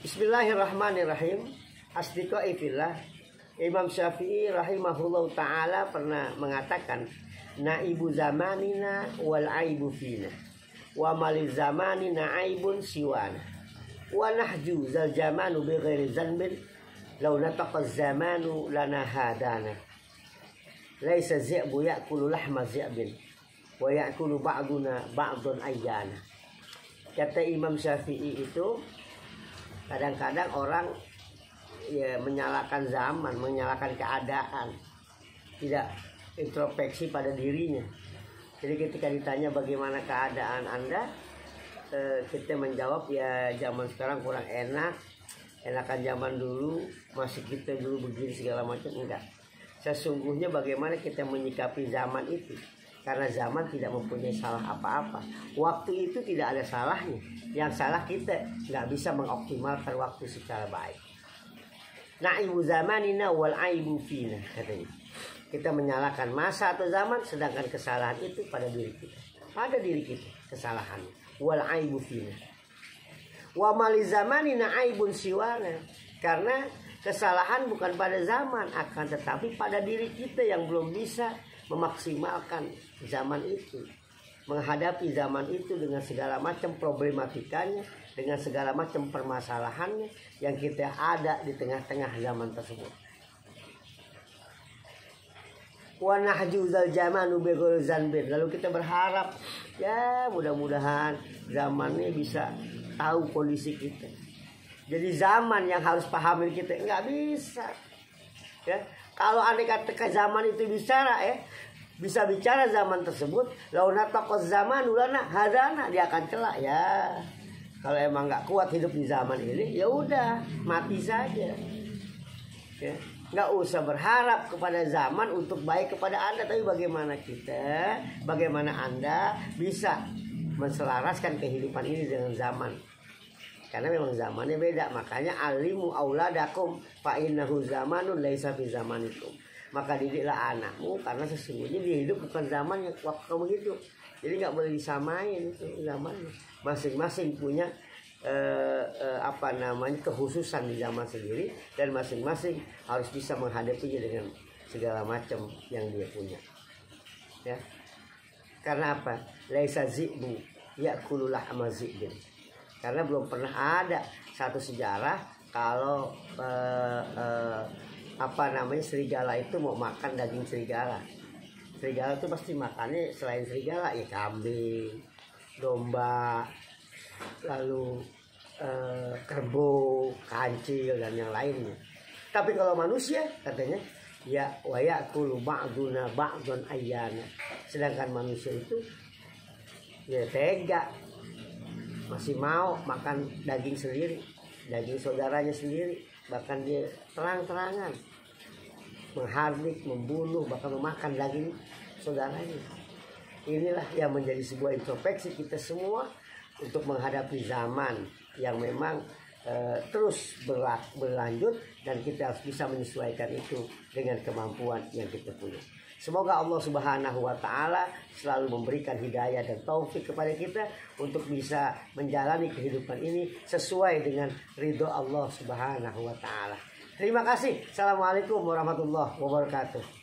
Bismillahirrahmanirrahim. Asdiqai fillah. Imam Syafi'i rahimahullah ta'ala pernah mengatakan, naibu zamanina wal aibu fina, wa malil zamanina aibun siwana, wa nahju zal zamanu bi ghairi zanbin, law nataqa zamanu lana hadana. Laisa zi'bu ya'kulu lahma zi'bin, wa ya'kulu ba'duna ba'dun ayyana. Kata Imam Syafi'i itu, kadang-kadang orang ya menyalahkan zaman, menyalahkan keadaan, tidak introspeksi pada dirinya. Jadi ketika ditanya bagaimana keadaan Anda, kita menjawab ya zaman sekarang kurang enak, enakan zaman dulu, masih kita dulu begini segala macam. Enggak. Sesungguhnya bagaimana kita menyikapi zaman itu, karena zaman tidak mempunyai salah apa-apa. Waktu itu tidak ada salahnya. Yang salah kita nggak bisa mengoptimalkan waktu secara baik. Naibu zamanina wal aibu fina, katanya. Kita menyalahkan masa atau zaman, sedangkan kesalahan itu pada diri kita. Pada diri kita kesalahan. Wal aibu fina. Wa mali zamanina aibun siwana. Karena kesalahan bukan pada zaman, akan tetapi pada diri kita yang belum bisa memaksimalkan zaman itu, menghadapi zaman itu dengan segala macam problematikanya, dengan segala macam permasalahannya yang kita ada di tengah-tengah zaman tersebut. Wa nahju zal zamanu bi ghairi zanbin. Lalu kita berharap ya mudah-mudahan zaman ini bisa tahu kondisi kita. Jadi zaman yang harus pahamin kita nggak bisa. Ya, kalau andai kata zaman itu bicara bisa bicara zaman tersebut, launa taqaz zamanu lana hadana, dia akan celak ya. Kalau emang nggak kuat hidup di zaman ini, ya udah mati saja. Ya, nggak usah berharap kepada zaman untuk baik kepada Anda, tapi bagaimana kita, bagaimana Anda bisa menselaraskan kehidupan ini dengan zaman. Karena memang zamannya beda. Makanya alimu auladakum fa innahu zamanun laisa fi zamanikum. Maka didiklah anakmu, karena sesungguhnya dia hidup bukan zaman yang waktu kamu hidup. Jadi nggak boleh disamain itu zamannya. Masing-masing punya kekhususan di zaman sendiri, dan masing-masing harus bisa menghadapinya dengan segala macam yang dia punya. Ya. Karena apa? Laisa zi'bu ya'kulu lahma zi'bin. Karena belum pernah ada satu sejarah kalau serigala itu mau makan daging serigala. Serigala itu pasti makannya selain serigala ya kambing, domba, lalu kerbau, kancil dan yang lainnya. Tapi kalau manusia katanya ya wa ya'kulu ba'duna ba'dun ayyana. Sedangkan manusia itu ya tega, masih mau makan daging sendiri, daging saudaranya sendiri, bahkan dia terang-terangan menghardik, membunuh, bahkan memakan daging saudaranya. Inilah yang menjadi sebuah introspeksi kita semua untuk menghadapi zaman yang memang terus berlanjut, dan kita harus bisa menyesuaikan itu dengan kemampuan yang kita punya. Semoga Allah Subhanahu wa ta'ala selalu memberikan hidayah dan taufik kepada kita untuk bisa menjalani kehidupan ini sesuai dengan ridho Allah Subhanahu wa ta'ala. Terima kasih. Assalamualaikum warahmatullahi wabarakatuh.